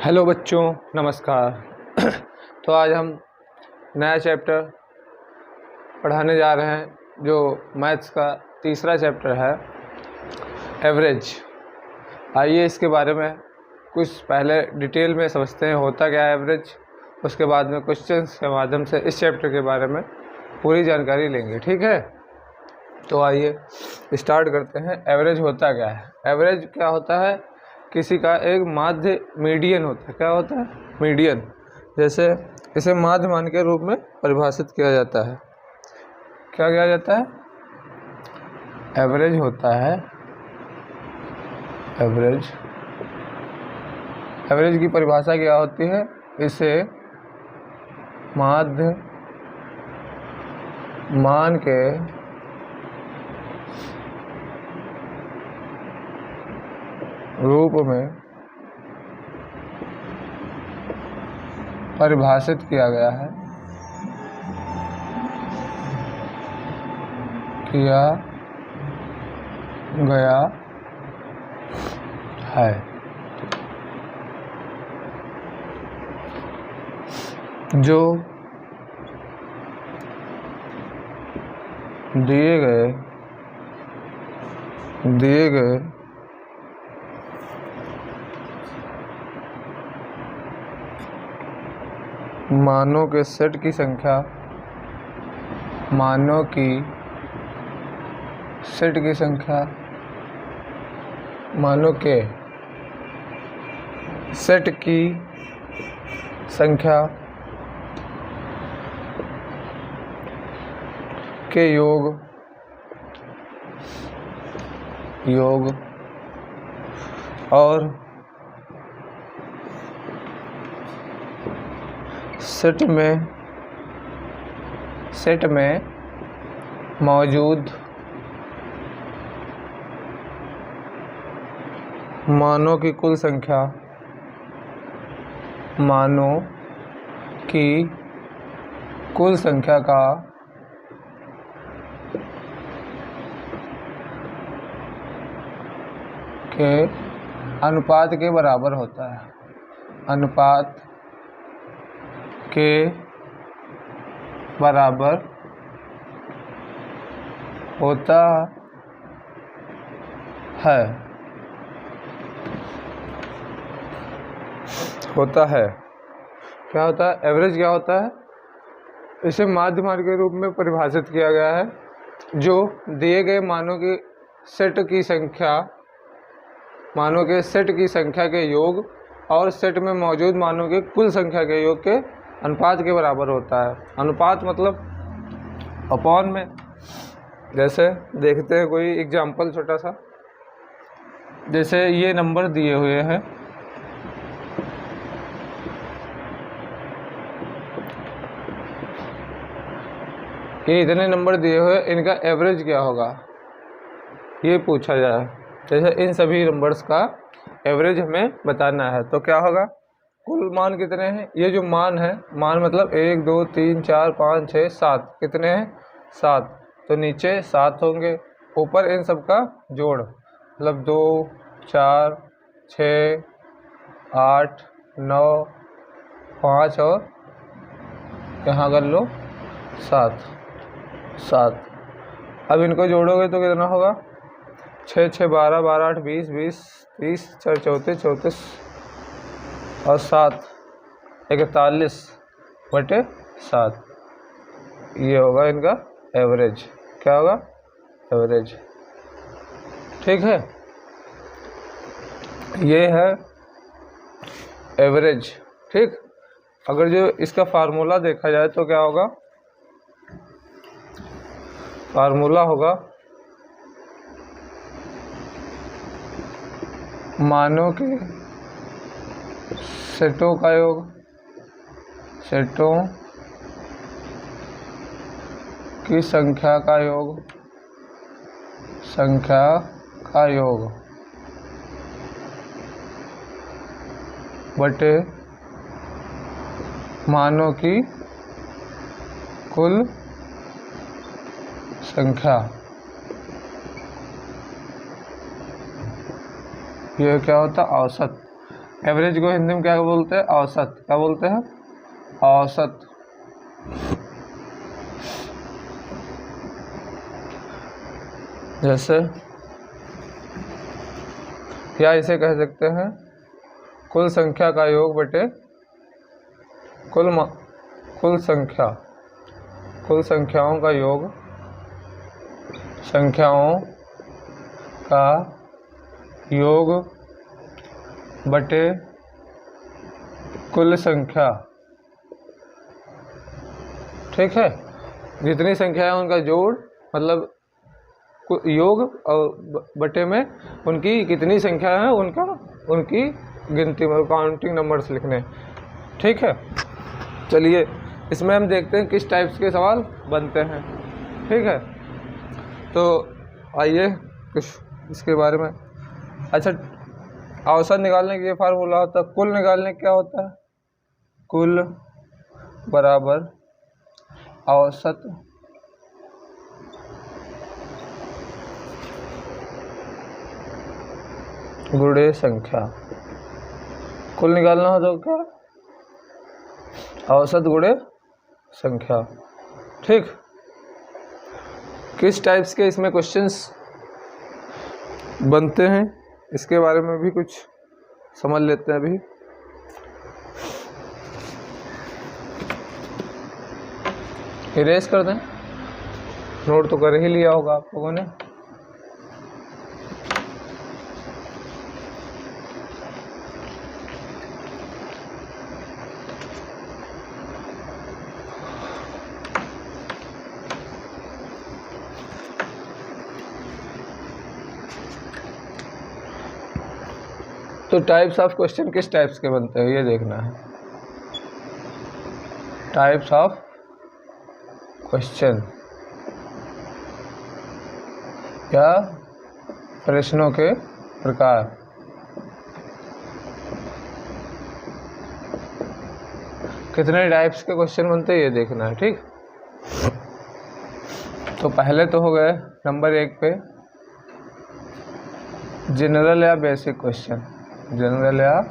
Hello बच्चों, नमस्कार। तो आज हम नया चैप्टर पढ़ाने जा रहे हैं जो मैथ्स का तीसरा चैप्टर है, एवरेज। आइए इसके बारे में कुछ पहले डिटेल में समझते हैं होता क्या है एवरेज। उसके बाद में क्वेश्चंस के माध्यम से इस चैप्टर के बारे में पूरी जानकारी लेंगे, ठीक है। तो आइए स्टार्ट करते हैं। एवरेज होता क्या है? एवरेज क्या होता है? किसी का एक माध्य मीडियन होता है। क्या होता है? मीडियन। जैसे इसे माध्य मान के रूप में परिभाषित किया जाता है। क्या किया जाता है? एवरेज होता है। एवरेज की परिभाषा क्या होती है? इसे माध्य मान के रूप में परिभाषित किया गया है। जो दिए गए मानों के सेट की संख्या, मानों की सेट की संख्या, मानों के सेट की संख्या के योग और सेट में मौजूद मानों की कुल संख्या, मानों की कुल संख्या का के अनुपात के बराबर होता है। अनुपात के बराबर होता है। क्या होता है? एवरेज क्या होता है? इसे माध्य मान के रूप में परिभाषित किया गया है जो दिए गए मानों के सेट की संख्या, मानों के सेट की संख्या के योग और सेट में मौजूद मानों के कुल संख्या के योग के अनुपात के बराबर होता है। अनुपात मतलब अपॉन में। जैसे देखते हैं कोई एग्जाम्पल छोटा सा। जैसे ये नंबर दिए हुए हैं, ये इतने नंबर दिए हुए, इनका एवरेज क्या होगा ये पूछा जाए। जैसे इन सभी नंबर्स का एवरेज हमें बताना है तो क्या होगा? कुल मान कितने हैं? ये जो मान है, मान मतलब 1 2 3 4 5 6 7, कितने हैं? 7। तो नीचे 7 होंगे, ऊपर इन सब का जोड़ मतलब 2 4 6 8 9 5 और यहाँ कर लो 7। अब इनको जोड़ोगे तो कितना होगा? 6 6 12 12 8 20 20 30 4 34 34 और 7 41/7। ये होगा इनका एवरेज। क्या होगा? एवरेज। ठीक है, ये है एवरेज। ठीक, अगर जो इसका फार्मूला देखा जाए तो क्या होगा? फार्मूला होगा मानों के सेटों का योग, सेटों की संख्या का योग बटे मानों की कुल संख्या। यह क्या होता है? औसत। एवरेज को हिंदी में क्या बोलते हैं? औसत। क्या बोलते हैं? औसत। जैसे या इसे कह सकते हैं कुल संख्या का योग बटे कुल संख्याओं का योग, संख्याओं का योग बटे कुल संख्या। ठीक है, जितनी संख्या है उनका जोड़, मतलब योग, और बटे में उनकी कितनी संख्या है उनकी गिनती, मतलब काउंटिंग नंबर्स लिखने। ठीक है, चलिए इसमें हम देखते हैं किस टाइप्स के सवाल बनते हैं। ठीक है, तो आइए कुछ इसके बारे में। अच्छा, औसत निकालने के लिए फार्मूला होता है, कुल निकालने क्या होता है? कुल बराबर औसत गुणे संख्या। कुल निकालना हो तो क्या? औसत गुणे संख्या। ठीक, किस टाइप्स के इसमें क्वेश्चंस बनते हैं इसके बारे में भी कुछ समझ लेते हैं अभी। इरेज कर दें, नोट तो कर ही लिया होगा आप लोगों ने। तो टाइप्स ऑफ क्वेश्चन किस टाइप्स के बनते हैं ये देखना है। टाइप्स ऑफ क्वेश्चन या प्रश्नों के प्रकार। कितने टाइप्स के क्वेश्चन बनते हैं ये देखना है। ठीक, तो पहले तो हो गए नंबर 1 पे जनरल या बेसिक क्वेश्चन। जनरल या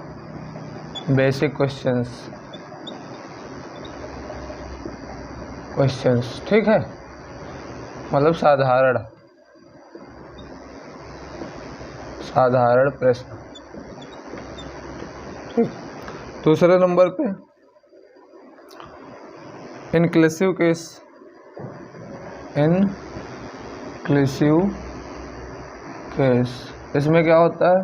बेसिक क्वेश्चंस। ठीक है, मतलब साधारण प्रश्न। ठीक, दूसरे नंबर पे इनक्लूसिव केस। इसमें क्या होता है?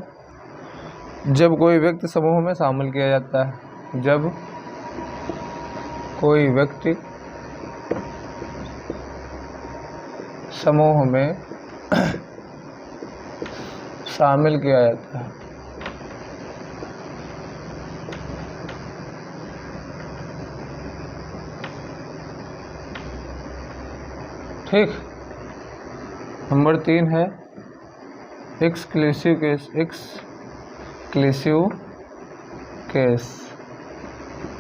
जब कोई व्यक्ति समूह में शामिल किया जाता है। जब कोई व्यक्ति समूह में शामिल किया जाता है। ठीक, नंबर 3 है एक्सक्लूसिव केस।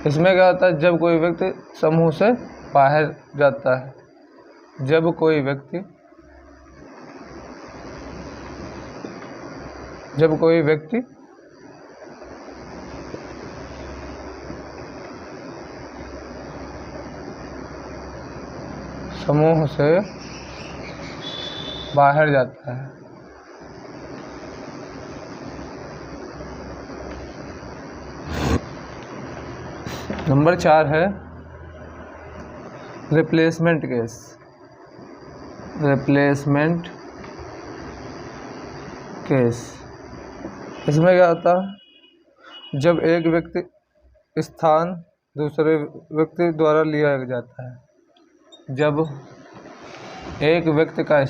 इसमें क्या होता है? जब कोई व्यक्ति समूह से बाहर जाता है। जब कोई व्यक्ति समूह से बाहर जाता है। नंबर 4 है रिप्लेसमेंट केस। इसमें क्या होता है? जब एक व्यक्ति स्थान दूसरे व्यक्ति द्वारा लिया जाता है। जब एक व्यक्ति का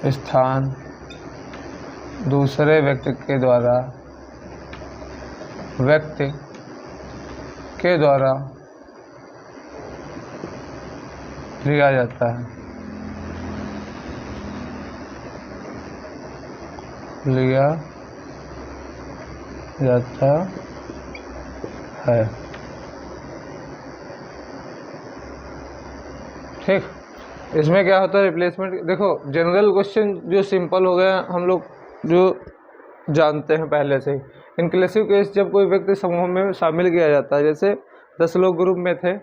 स्थान दूसरे व्यक्ति के द्वारा लिया जाता है। ठीक, इसमें क्या होता है रिप्लेसमेंट, देखो जनरल क्वेश्चन जो सिंपल हो गया हम लोग जो जानते हैं पहले से ही। इंक्लूसिव केस जब कोई व्यक्ति समूह में शामिल किया जाता है, जैसे 10 लोग ग्रुप में थे,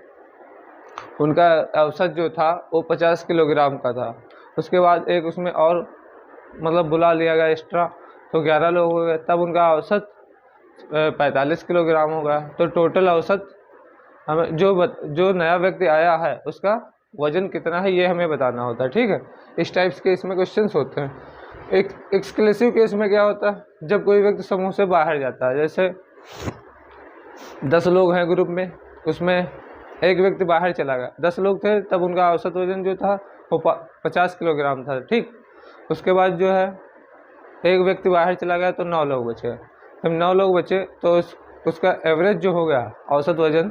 उनका औसत जो था वो 50 किलोग्राम का था, उसके बाद एक उसमें और मतलब बुला लिया गया एक्स्ट्रा, तो 11 लोग हो गए, तब उनका औसत 45 किलोग्राम होगा। तो टोटल औसत हमें जो नया व्यक्ति आया है उसका वजन कितना है ये हमें बताना होता है, ठीक है। इस टाइप्स के इसमें क्वेश्चंस होते हैं। एक एक्सक्लूसिव केस में क्या होता है, जब कोई व्यक्ति समूह से बाहर जाता है, जैसे 10 लोग हैं ग्रुप में, उसमें एक व्यक्ति बाहर चला गया, 10 लोग थे तब उनका औसत वजन जो था वो 50 किलोग्राम था, ठीक। उसके बाद जो है एक व्यक्ति बाहर चला गया तो 9 लोग बचे, जब 9 लोग बचे तो उसका एवरेज जो हो गया औसत वजन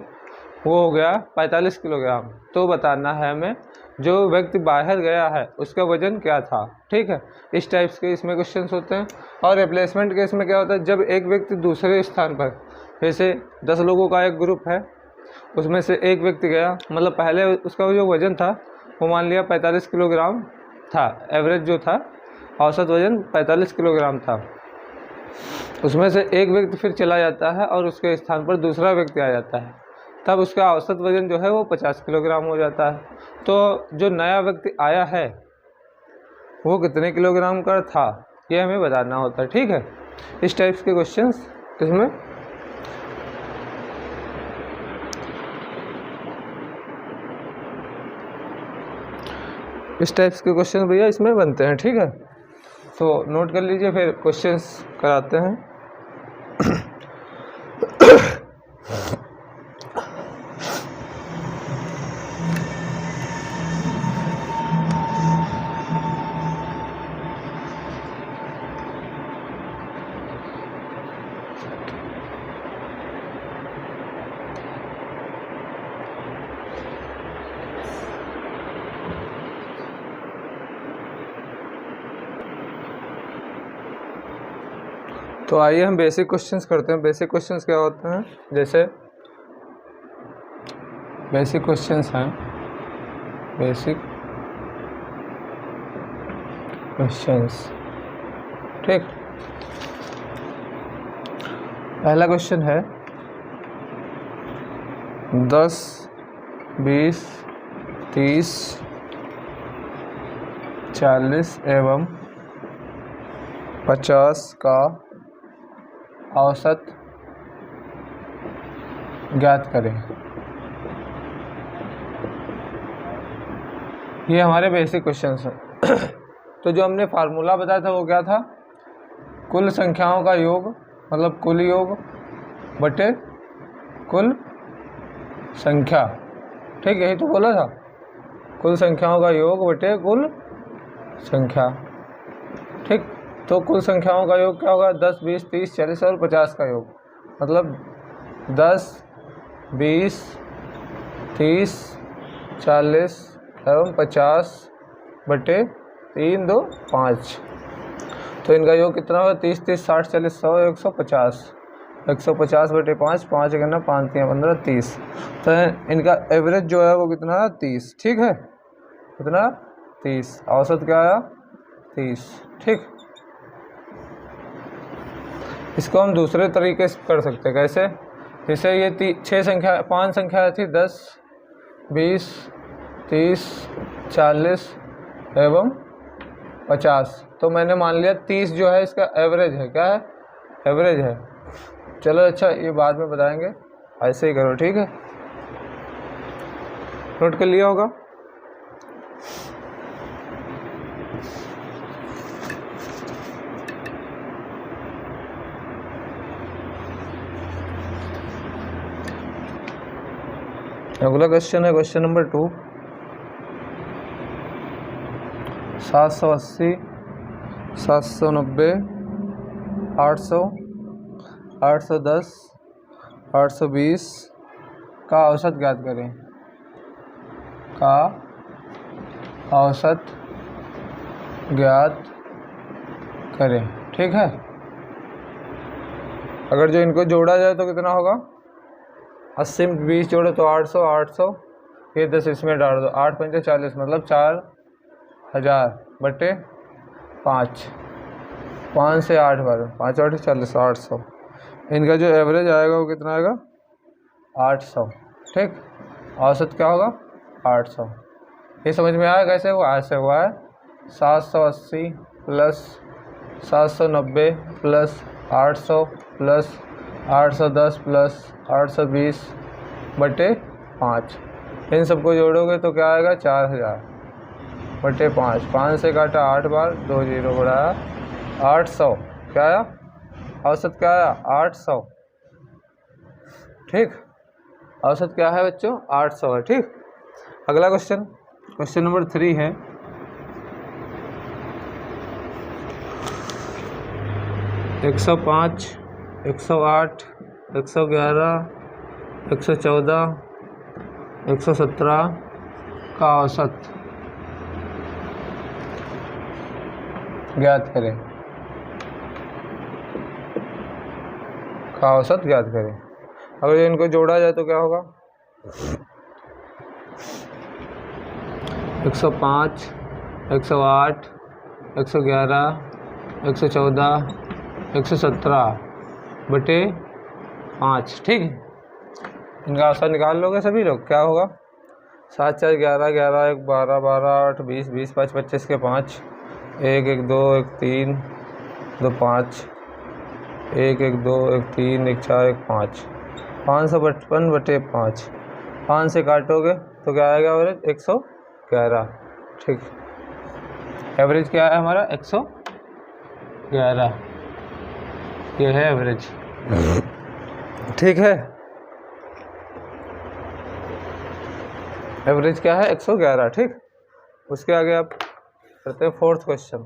वो हो गया 45 किलोग्राम। तो बताना है हमें जो व्यक्ति बाहर गया है उसका वजन क्या था, ठीक है। इस टाइप्स के इसमें क्वेश्चंस होते हैं। और रिप्लेसमेंट केस में क्या होता है, जब एक व्यक्ति दूसरे स्थान पर, जैसे 10 लोगों का एक ग्रुप है, उसमें से एक व्यक्ति गया, मतलब पहले उसका जो वजन था वो मान लिया 45 किलोग्राम था, एवरेज जो था औसत वजन 45 किलोग्राम था, उसमें से एक व्यक्ति फिर चला जाता है और उसके स्थान पर दूसरा व्यक्ति आ जाता है, तब उसका औसत वजन जो है वो 50 किलोग्राम हो जाता है। तो जो नया व्यक्ति आया है वो कितने किलोग्राम का था ये हमें बताना होता है, ठीक है। इस टाइप्स के क्वेश्चंस इसमें भैया इसमें बनते हैं, ठीक है। तो नोट कर लीजिए, फिर क्वेश्चंस कराते हैं। तो आइए हम बेसिक क्वेश्चंस करते हैं। बेसिक क्वेश्चंस क्या होते हैं, जैसे बेसिक क्वेश्चंस हैं, बेसिक क्वेश्चंस, ठीक। पहला क्वेश्चन है 10, 20, 30, 40 एवं 50 का औसत ज्ञात करें। ये हमारे बेसिक क्वेश्चंस हैं। तो जो हमने फार्मूला बताया था वो क्या था, कुल संख्याओं का योग, मतलब कुल योग बटे कुल संख्या, ठीक, यही तो बोला था, कुल संख्याओं का योग बटे कुल संख्या, ठीक। तो कुल संख्याओं का योग क्या होगा, 10, 20, 30, 40 और 50 का योग, मतलब 10, 20, 30, 40 एवं 50 बटे 3, 2, 5। तो इनका योग कितना होगा, 30, 30, 60, 40, 100, 150, 150 बटे 5, 5 करना 5, 3, 15, 30। तो इनका एवरेज जो है वो कितना है, 30, ठीक है, कितना 30, औसत क्या आया 30, ठीक। इसको हम दूसरे तरीके से कर सकते हैं, कैसे, जैसे ये 5 संख्या थी, 10, 20, 30, 40 एवं 50। तो मैंने मान लिया 30 जो है इसका एवरेज है, क्या है, एवरेज है। चलो अच्छा, ये बाद में बताएंगे, ऐसे ही करो, ठीक है। नोट कर लिया होगा। अगला क्वेश्चन है क्वेश्चन नंबर 2, 780, 790, 800, 810, 820 का औसत ज्ञात करें, का औसत ज्ञात करें, ठीक है। अगर जो इनको जोड़ा जाए तो कितना होगा, 80 में 20 जोड़ो तो 800, 800 ये 10 इसमें डाल दो, 8 पंचे 40 मतलब 4000 बटे 5, 5 से 8 बार 5 8 40, 800। इनका जो एवरेज आएगा वो कितना आएगा 800। ठीक, औसत क्या होगा 800। ये समझ में आया कैसे हुआ? ऐसे हुआ है 780 प्लस 790 प्लस 800 प्लस 810 प्लस 820 बटे 5। इन सबको जोड़ोगे तो क्या आएगा 4000 बटे 5। 5 से काटा 8 बार, 2 जीरो बढ़ाया 800। क्या आया औसत? क्या आया 800। ठीक, औसत क्या है बच्चों 800 है। ठीक, अगला क्वेश्चन, क्वेश्चन नंबर 3 है। एक 105, 108, 111, 114, 117 का औसत ज्ञात करें। का औसत ज्ञात करें। अगर इनको जोड़ा जाए तो क्या होगा 105, 108, 111, 114, 117 बटे 5। ठीक, इनका औसत निकाल लोगे सभी लोग। क्या होगा 7 4 11 11 1 12 12 8 20 20 5 25 के 5 1 1 2 1 3 2 5 1 1 2 1 3 1 4 1 5 555 बटे 5। 5 से काटोगे तो क्या आएगा एवरेज 111। ठीक, एवरेज क्या है हमारा 111, ये है एवरेज। ठीक है, एवरेज क्या है 111। ठीक, उसके आगे आप करते हैं 4th क्वेश्चन।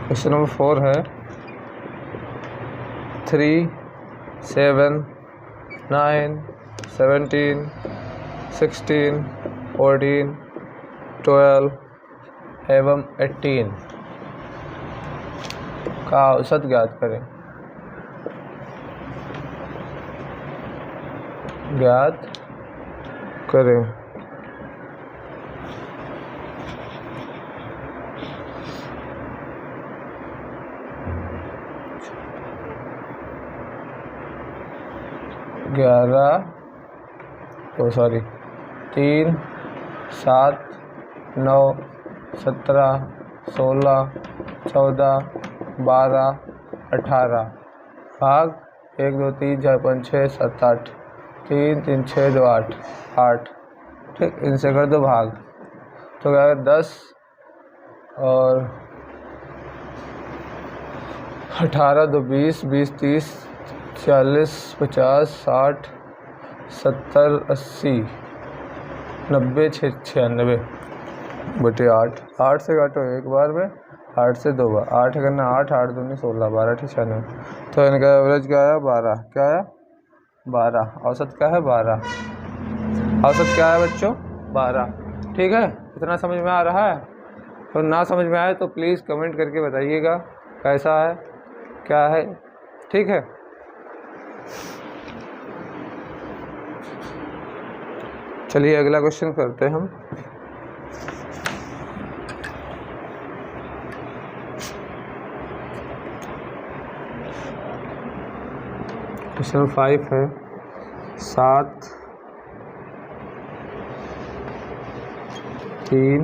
क्वेश्चन नंबर 4 है 3 7 9 17 16 14 12 एवं 18 का औसत ज्ञात करें। ज्ञात करें। सॉरी 3 7 9 17 16 14 12 18 भाग 1 2 3 4 5 6 7 8 3 3 6 2 8 8। ठीक, इनसे कर दो भाग तो क्या है 10 और 18 2 20 20 30 40 50 60 70 80 90 96 बटे 8। 8 से काटो एक बार में, 8 से 2 बार, 8 करना 8 8 दूनी 16 12 96। तो इनका एवरेज क्या आया 12। क्या आया 12। औसत क्या है 12। औसत क्या है बच्चों 12। ठीक है, इतना समझ में आ रहा है? तो ना समझ में आए तो प्लीज़ कमेंट करके बताइएगा कैसा है क्या है। ठीक है, चलिए अगला क्वेश्चन करते हैं हम। क्वेश्चन 5 है 7 3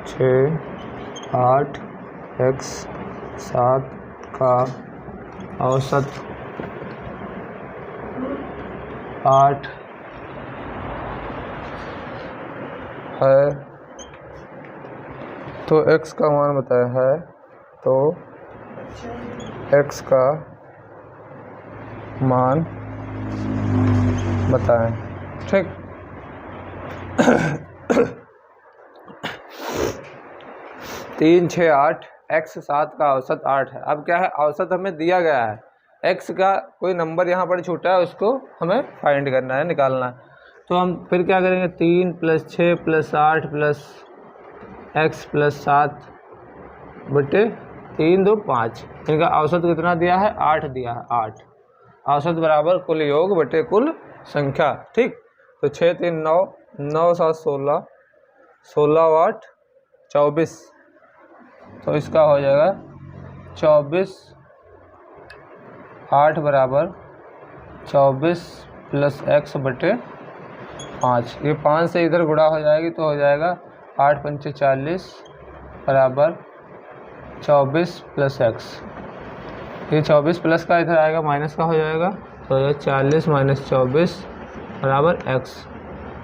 6 8 x 7 का औसत 8 है तो x का मान बताया है, तो x का मान बताएं। ठीक, तीन 6 8 x 7 का औसत 8 है। अब क्या है औसत हमें दिया गया है, x का कोई नंबर यहाँ पर छूटा है उसको हमें फाइंड करना है, निकालना है। तो हम फिर क्या करेंगे 3 + 6 + 8 + x + 7 बटे 3 2 5। इनका औसत कितना दिया है? 8 दिया है, 8। औसत बराबर कुल योग बटे कुल संख्या। ठीक, तो 6 3 9, 9 7 16, 16 8 24। तो इसका हो जाएगा 24, 8 बराबर 24 प्लस x बटे 5। ये 5 से इधर गुणा हो जाएगी तो हो जाएगा 8 पंचे 40 बराबर 24 प्लस x। ये 24 प्लस का इधर आएगा माइनस का हो जाएगा, तो ये 40 माइनस 24 बराबर x।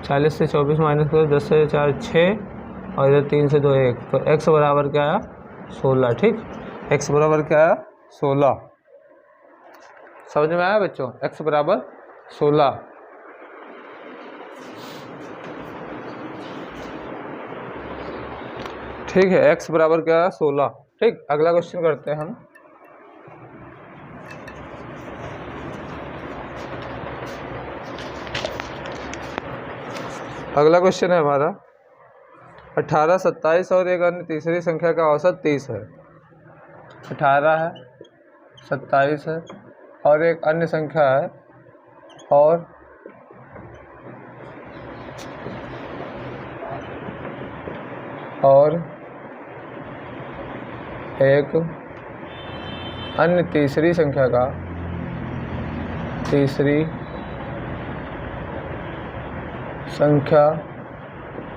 40 से 24 माइनस करो, 10 से 4 6 और इधर 3 से 2 1, तो x बराबर क्या आया? 16। ठीक, x बराबर क्या आया? 16। समझ में आया बच्चों? x बराबर 16। ठीक है, x बराबर क्या है? 16। ठीक, अगला क्वेश्चन करते हैं हम। अगला क्वेश्चन है हमारा 18 27 और एक अन्य तीसरी संख्या का औसत 30 है। 18 है, 27 है और एक अन्य संख्या है और एक अन्य तीसरी संख्या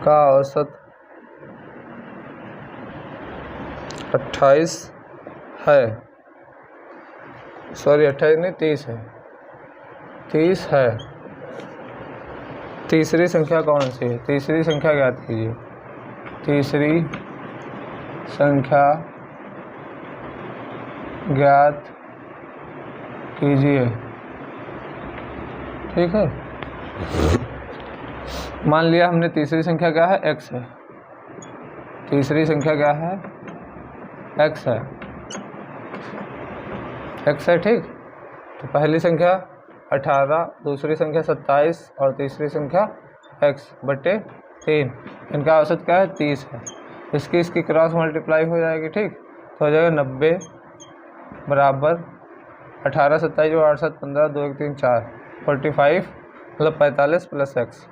का औसत 28 है। सॉरी 28 नहीं 30 है। 30 है। तीसरी संख्या कौन सी है? तीसरी संख्या ज्ञात कीजिए। तीसरी संख्या ज्ञात कीजिए। ठीक है, मान लिया हमने तीसरी संख्या क्या है? x है। तीसरी संख्या क्या है? x है। x है। ठीक, तो पहली संख्या 18, दूसरी संख्या 27 और तीसरी संख्या x बटे 3। इनका औसत क्या है? 30 है। इसकी क्रॉस मल्टीप्लाई हो जाएगी। ठीक, तो हो जाएगा 90 बराबर 18 27 8 7 15 2 1 3 4 45 मतलब 45 प्लस x।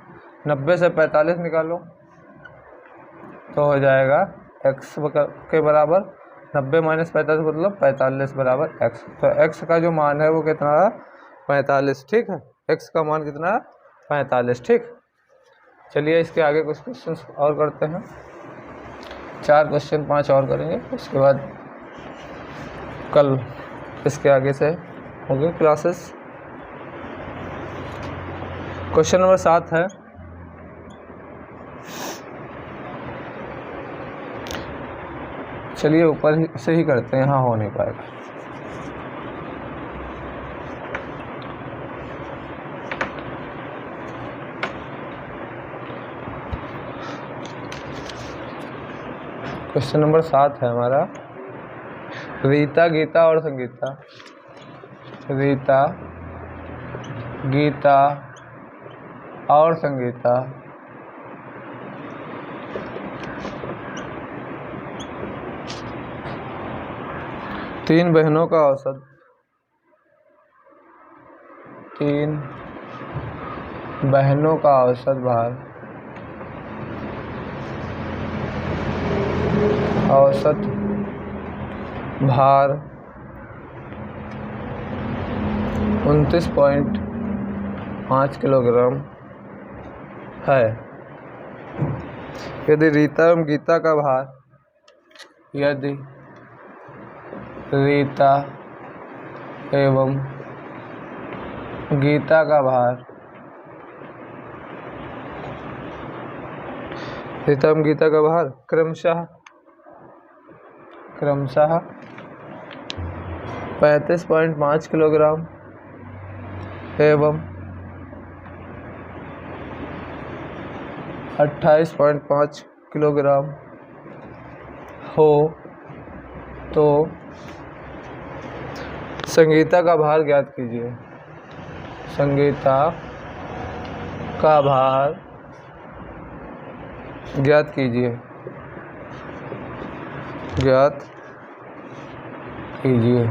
90 से 45 निकालो तो हो जाएगा x के बराबर 90 माइनस 45 मतलब 45 बराबर x। तो x का जो मान है वो कितना है? 45। ठीक है, x का मान कितना है? 45। ठीक, चलिए इसके आगे कुछ क्वेश्चन और करते हैं। 4 क्वेश्चन 5 और करेंगे, उसके बाद कल इसके आगे से होंगे क्लासेस। क्वेश्चन नंबर 7 है, चलिए ऊपर से ही करते हैं, यहाँ हो नहीं पाएगा। क्वेश्चन नंबर 7 है हमारा, रीता गीता और संगीता। रीता गीता और संगीता तीन बहनों का औसत 3 बहनों का औसत भार 29.5 किलोग्राम है। यदि रीता एवं गीता का भार रीता एवं गीता का भार क्रमशः 35.5 किलोग्राम एवं 28.5 किलोग्राम हो तो संगीता का भार ज्ञात कीजिए। संगीता का भार ज्ञात कीजिए। ज्ञात कीजिए।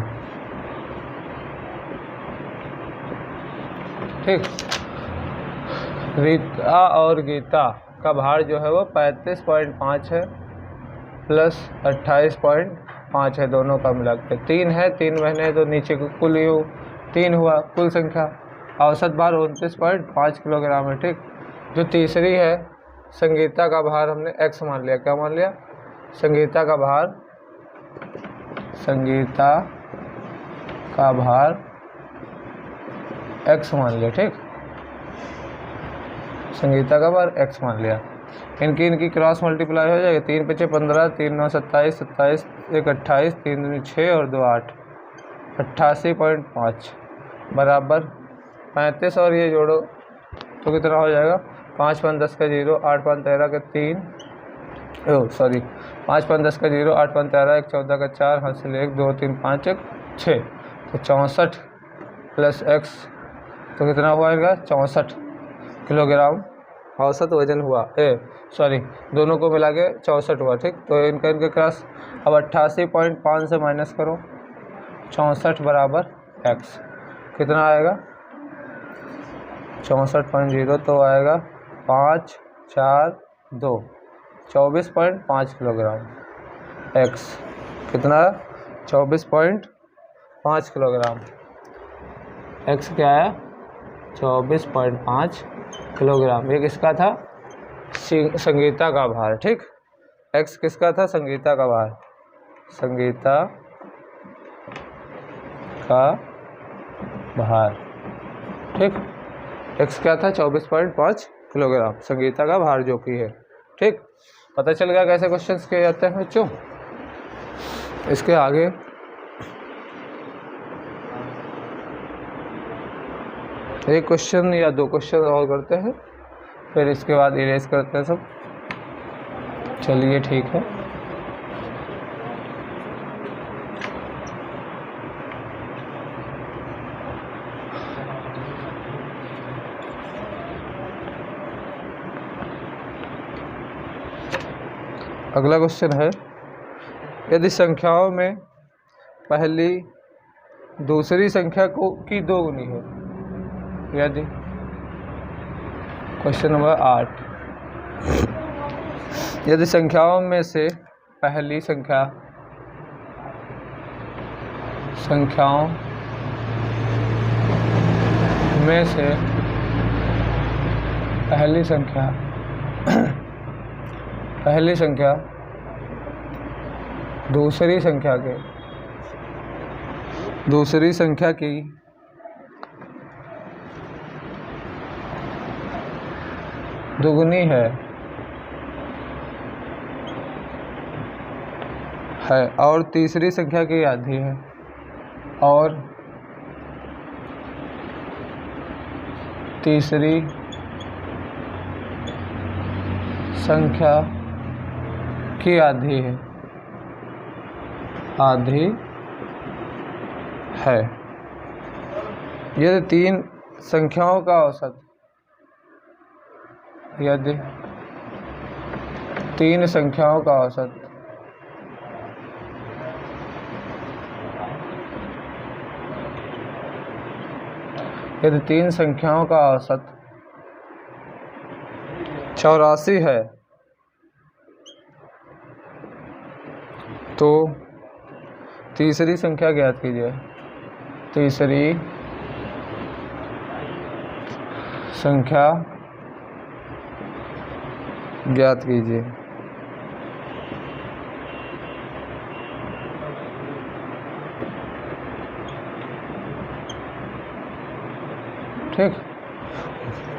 ठीक, रीता और गीता का भार जो है वो 35.5 है प्लस 28.5 है, दोनों का मिला के 3 है। 3 महीने तो नीचे कुल 3 हुआ कुल संख्या। औसत भार 29.5 किलोग्राम है। ठीक, जो तीसरी है संगीता का भार हमने x मान लिया। क्या मान लिया? संगीता का भार x मान लिया। ठीक, संगीता का भार x मान लिया। इनकी क्रॉस मल्टीप्लाई हो जाएगी। 3 × 5 = 15, 3 × 9 = 27, 27 × 1 = 28, 3 × 6 और 2 = 8, 88.5 बराबर 35 और ये जोड़ो तो कितना हो जाएगा? 5 × 5 = 10 का 0, 8 × 5 = 13 का 3, 5 × 5 = 10 का 0, 8 × 5 = 13, 1 × 14 का 4, हाथ से 1 2 3 5 1 6, तो 64 प्लस x तो कितना हुआ इनका? 64 किलोग्राम औसत वजन हुआ। दोनों को मिला के 64 हुआ। ठीक, तो इनका क्रॉस। अब 88.5 से माइनस करो, 64 बराबर x कितना आएगा? 64.0 तो आएगा 5 4 2, 24.5 किलोग्राम। x कितना? 24.5 किलोग्राम। x क्या है? 24.5 किलोग्राम। ये किसका था? संगीता का भार। ठीक, x किसका था? संगीता का भार। संगीता का भार। ठीक, x क्या था? 24.5 किलोग्राम। संगीता का भार जो कि है। ठीक, पता चल गया कैसे क्वेश्चंस किए जाते हैं बच्चों। इसके आगे एक क्वेश्चन या 2 क्वेश्चन और करते हैं, फिर इसके बाद इरेज करते हैं सब। चलिए ठीक है। अगला क्वेश्चन है, यदि संख्याओं में पहली दूसरी संख्या की 2 गुनी है, यदि क्वेश्चन नंबर 8, यदि संख्याओं में से पहली संख्या दूसरी संख्या की दुगुनी है और तीसरी संख्या की आधी है, और तीसरी संख्या की आधी है। यदि 3 संख्याओं का औसत, यदि 3 संख्याओं का औसत यदि 3 संख्याओं का औसत 84 है तो तीसरी संख्या ज्ञात कीजिए। तीसरी संख्या ज्ञात कीजिए। ठीक,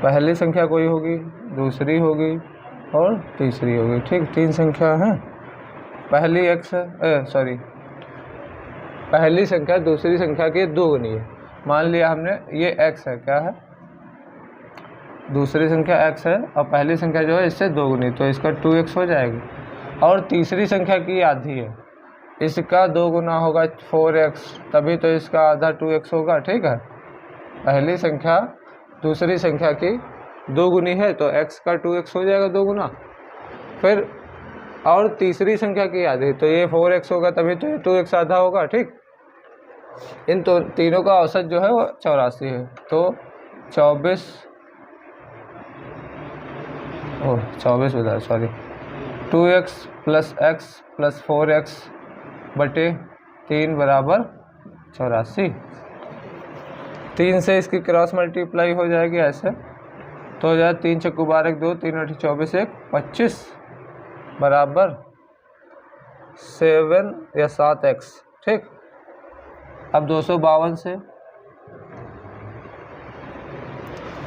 पहली संख्या कोई होगी, दूसरी होगी और तीसरी होगी। ठीक, 3 संख्या हैं। पहली पहली संख्या दूसरी संख्या की 2 गुनी है। मान लिया हमने ये x है, क्या है? दूसरी संख्या x है और पहली संख्या जो है इससे 2 गुनी, तो इसका 2x हो जाएगी। और तीसरी संख्या की आधी है, इसका 2 गुना होगा 4x, तभी तो इसका आधा 2x होगा। ठीक है, पहली संख्या दूसरी संख्या की 2 गुनी है तो x का 2x हो जाएगा 2 गुना। फिर और तीसरी संख्या की आधी, तो ये 4x होगा, तभी तो ये 2x आधा होगा। ठीक, इन तो तीनों का औसत जो है वो 84 है। तो 24 बता, सॉरी, 2x + x + 4x बटे 3 बराबर 84। 3 से इसकी क्रॉस मल्टीप्लाई हो जाएगी ऐसे, तो हो जाए 3 × 12 = 2, 3 × 8 = 24, 1 25 बराबर 7 या 7x। ठीक, अब 252 से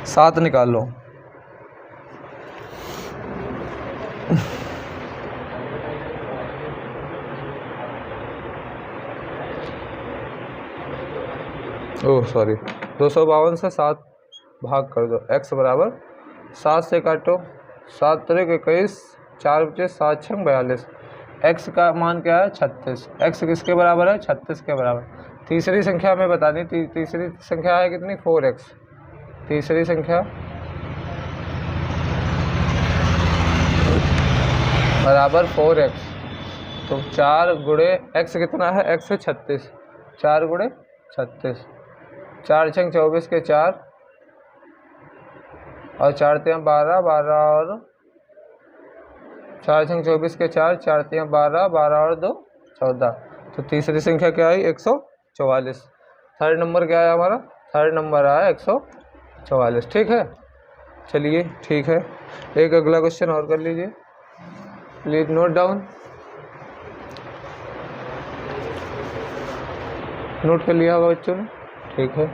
7 निकाल लो। ओह सॉरी, 252 से 7 भाग कर दो। x बराबर 7 से काटो, 7 × 21, 4 बचे 7 × 6 42। x का मान क्या है? 36। x किसके बराबर है? 36 के बराबर। तीसरी संख्या हमें बतानी, तीसरी संख्या है कितनी? 4x। तीसरी संख्या बराबर 4x, तो 4 × x कितना है? x है 36, 4 × 36, 4 × 6 = 24 के 4 और 4 × 3 = 12, 12 और 4 × 6 = 24 के 4, 4 × 3 = 12, 12 और 2 14। तो तीसरी संख्या क्या आई? 144। थर्ड नंबर क्या है हमारा? थर्ड नंबर आया 144। ठीक है, चलिए ठीक है। एक अगला क्वेश्चन और कर लीजिए, प्लीज नोट डाउन। नोट कर लिया होगा बच्चों ने? ठीक है।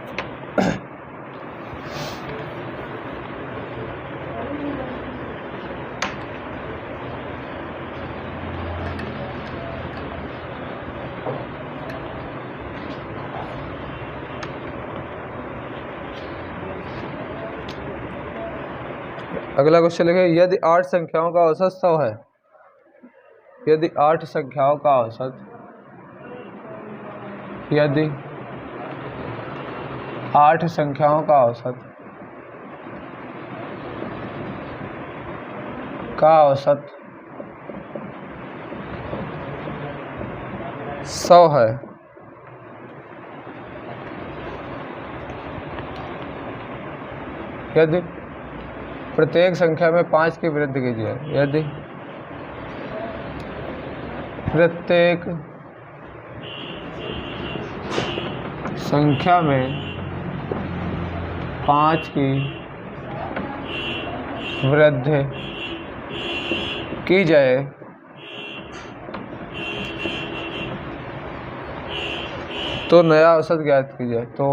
अगला क्वेश्चन लिखे, यदि 8 संख्याओं का औसत 100 है, यदि 8 संख्याओं का औसत, यदि 8 संख्याओं का औसत 100 है, यदि प्रत्येक संख्या में 5 की वृद्धि कीजिए, यदि प्रत्येक संख्या में 5 की वृद्धि की जाए तो नया औसत ज्ञात कीजिए। तो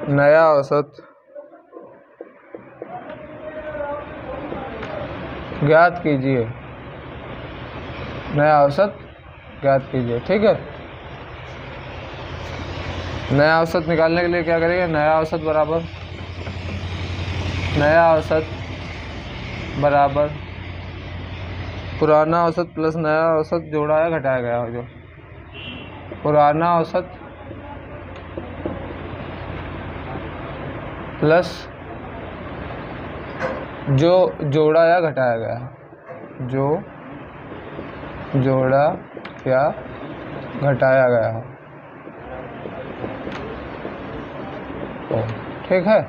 नया औसत ज्ञात कीजिए, नया औसत ज्ञात कीजिए। ठीक है, नया औसत निकालने के लिए क्या करेंगे? नया औसत बराबर पुराना औसत प्लस नया औसत जोड़ा या घटाया गया हो। जो पुराना औसत प्लस जो जोड़ा या घटाया गया है, जो जोड़ा या घटाया गया है। ठीक है,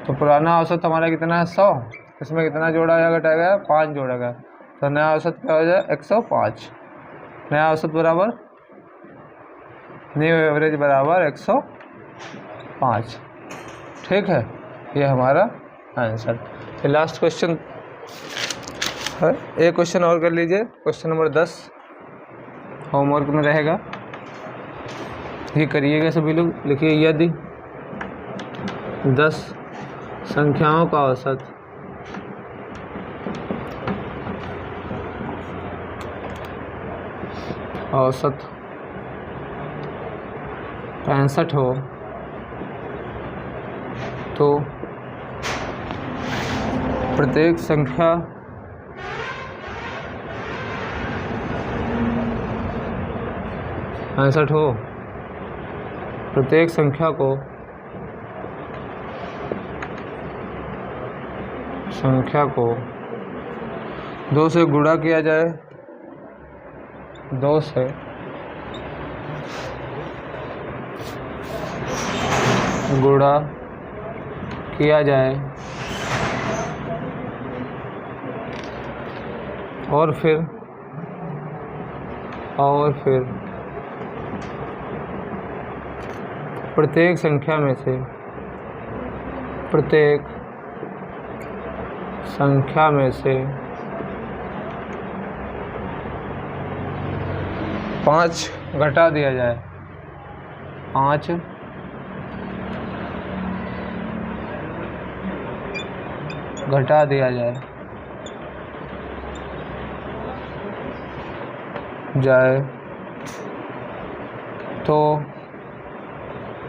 तो पुराना औसत हमारा कितना है? 100। इसमें कितना जोड़ा या घटाया गया? 5 जोड़ा गया। तो नया औसत क्या हो जाए? 105। नया औसत बराबर न्यू एवरेज बराबर 105। ठीक है, ये हमारा आंसर। फिर लास्ट क्वेश्चन है, एक क्वेश्चन और कर लीजिए, क्वेश्चन नंबर 10 होमवर्क में रहेगा, ये करिएगा सभी लोग। लिखिए, यदि 10 संख्याओं का औसत औसत 65 हो तो प्रत्येक संख्या प्रत्येक संख्या को 2 से गुणा किया जाए, 2 से गुणा किया जाए और फिर प्रत्येक संख्या में से 5 घटा दिया जाए। 5 घटा दिया जाए तो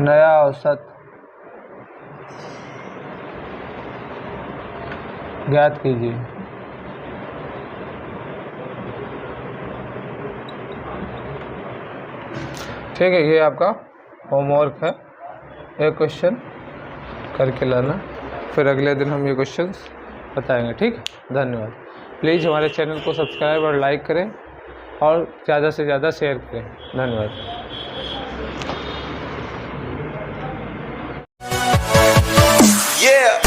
नया औसत ज्ञात कीजिए। ठीक है, ये आपका होमवर्क है। एक क्वेश्चन करके लाना, फिर अगले दिन हम ये क्वेश्चंस बताएंगे। ठीक, धन्यवाद। प्लीज़ हमारे चैनल को सब्सक्राइब और लाइक करें और ज़्यादा से ज़्यादा शेयर करें। धन्यवाद। Yeah.